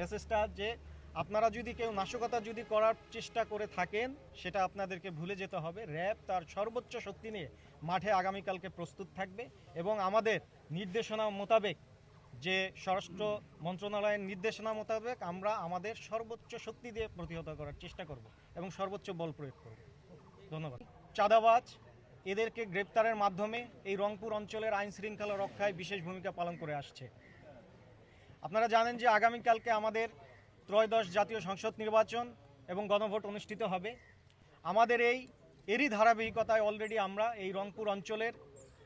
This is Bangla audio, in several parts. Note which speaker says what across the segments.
Speaker 1: মেসেজটা যে আপনারা যদি কেউ নাশকতা যদি করার চেষ্টা করে থাকেন সেটা আপনাদেরকে ভুলে যেতে হবে। র্যাব তার সর্বোচ্চ শক্তি নিয়ে মাঠে আগামীকালকে প্রস্তুত থাকবে এবং আমাদের নির্দেশনা মোতাবেক যে স্বরাষ্ট্র মন্ত্রণালয়ের নির্দেশনা মোতাবেক আমরা আমাদের সর্বোচ্চ শক্তি দিয়ে প্রতিহত করার চেষ্টা করব এবং সর্বোচ্চ বল প্রয়োগ করব। ধন্যবাদ। চাঁদাবাজ এদেরকে গ্রেপ্তারের মাধ্যমে এই রংপুর অঞ্চলের আইন শৃঙ্খলা রক্ষায় বিশেষ ভূমিকা পালন করে আসছে। আপনারা জানেন যে আগামীকালকে আমাদের ত্রয়োদশ জাতীয় সংসদ নির্বাচন এবং গণভোট অনুষ্ঠিত হবে। আমাদের এরই ধারাবাহিকতায় অলরেডি আমরা এই রংপুর অঞ্চলের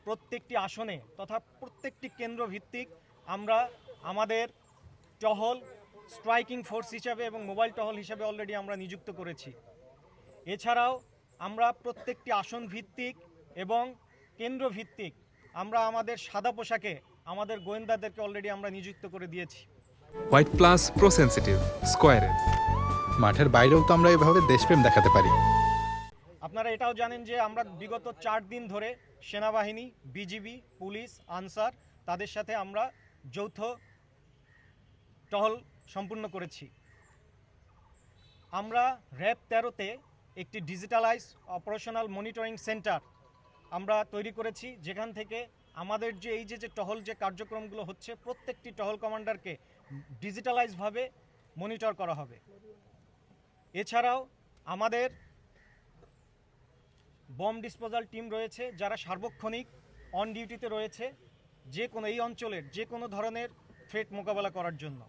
Speaker 1: প্রত্যেকটি আসনে তথা প্রত্যেকটি কেন্দ্র ভিত্তিক আমরা আমাদের টহল স্ট্রাইকিং ফোর্স হিসাবে এবং মোবাইল টহল হিসাবে অলরেডি আমরা নিযুক্ত করেছি। এছাড়াও আমরা প্রত্যেকটি আসন ভিত্তিক এবং কেন্দ্র ভিত্তিক আমরা আমাদের সাদা পোশাকে আমাদের গোয়েন্দাদেরকে অলরেডি আমরা নিযুক্ত করে দিয়েছি।
Speaker 2: হোয়াইট প্লাস প্রো সেনসিটিভ স্কয়ারের
Speaker 3: মাঠের বাইরেও তো আমরা এভাবে দেশপ্রেম দেখাতে পারি।
Speaker 1: আপনারা এটাও জানেন যে আমরা বিগত 4 দিন ধরে সেনাবাহিনী, বিজিবি, পুলিশ, আনসার তাদের সাথে আমরা যৌথ টহল সম্পূর্ণ করেছি। আমরা র্যাব 13-তে একটি ডিজিটালাইজ অপারেশনাল মনিটরিং সেন্টার আমরা তৈরি করেছি, যেখান থেকে আমাদের যে এই যে টহল যে কার্যক্রমগুলো হচ্ছে প্রত্যেকটি টহল কমান্ডারকে ডিজিটালাইজভাবে মনিটর করা হবে। এছাড়াও আমাদের বম ডিসপোজাল টিম রয়েছে যারা সার্বক্ষণিক অন ডিউটিতে রয়েছে যে কোনো এই অঞ্চলের যে কোনো ধরনের থ্রেট মোকাবেলা করার জন্য।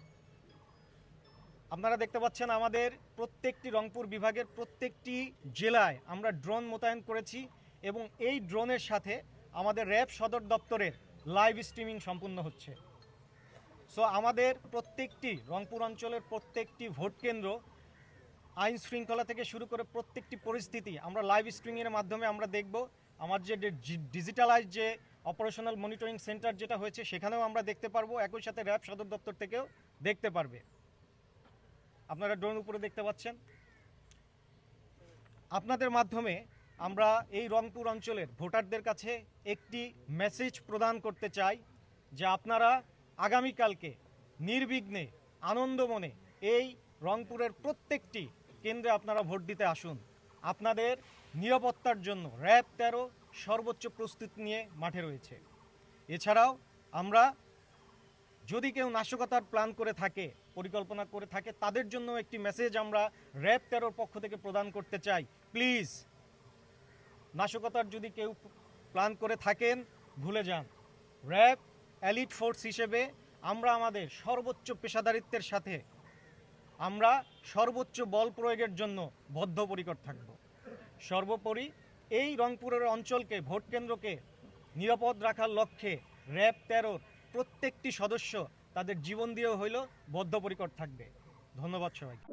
Speaker 1: আপনারা দেখতে পাচ্ছেন আমাদের প্রত্যেকটি রংপুর বিভাগের প্রত্যেকটি জেলায় আমরা ড্রোন মোতায়েন করেছি এবং এই ড্রোনের সাথে আমাদের র্যাব সদর দপ্তরের লাইভ স্ট্রিমিং সম্পূর্ণ হচ্ছে। সো আমাদের প্রত্যেকটি রংপুর অঞ্চলের প্রত্যেকটি ভোট কেন্দ্র, আইন শৃঙ্খলা থেকে শুরু করে প্রত্যেকটি পরিস্থিতি আমরা লাইভ স্ট্রিমিংয়ের মাধ্যমে আমরা দেখব। আমার যে ডিজিটালাইজ যে অপারেশনাল মনিটরিং সেন্টার যেটা হয়েছে সেখানেও আমরা দেখতে পারবো, একই সাথে র্যাব সদর দপ্তর থেকেও দেখতে পারবে। আপনারা ড্রোন উপরে দেখতে পাচ্ছেন। আপনাদের মাধ্যমে আমরা এই রংপুর অঞ্চলের ভোটারদের কাছে একটি মেসেজ প্রদান করতে চাই যে আপনারা আগামীকালকে নির্বিঘ্নে আনন্দ মনে এই রংপুরের প্রত্যেকটি কেন্দ্রে আপনারা ভোট দিতে আসুন। আপনাদের নিরাপত্তার জন্য র্যাব 13 সর্বোচ্চ প্রস্তুতি নিয়ে মাঠে রয়েছে। এছাড়াও আমরা যদি কেউ নাশকতার প্ল্যান করে থাকে, পরিকল্পনা করে থাকে, তাদের জন্য একটি মেসেজ আমরা র্যাব 13 পক্ষ থেকে প্রদান করতে চাই। প্লিজ নাশকতার যদি কেউ প্ল্যান করে থাকেন ভুলে যান। র্যাব এলিট ফোর্স হিসেবে আমরা আমাদের সর্বোচ্চ পেশাদারিত্বের সাথে আমরা সর্বোচ্চ বল প্রয়োগের জন্য বদ্ধপরিকর থাকব। সর্বোপরি এই রংপুরের অঞ্চলকে, ভোট কেন্দ্রকে নিরাপদ রাখার লক্ষ্যে র্যাব 13 প্রত্যেকটি সদস্য তাদের জীবন দিয়েও হইল বদ্ধপরিকর থাকবে। ধন্যবাদ সবাইকে।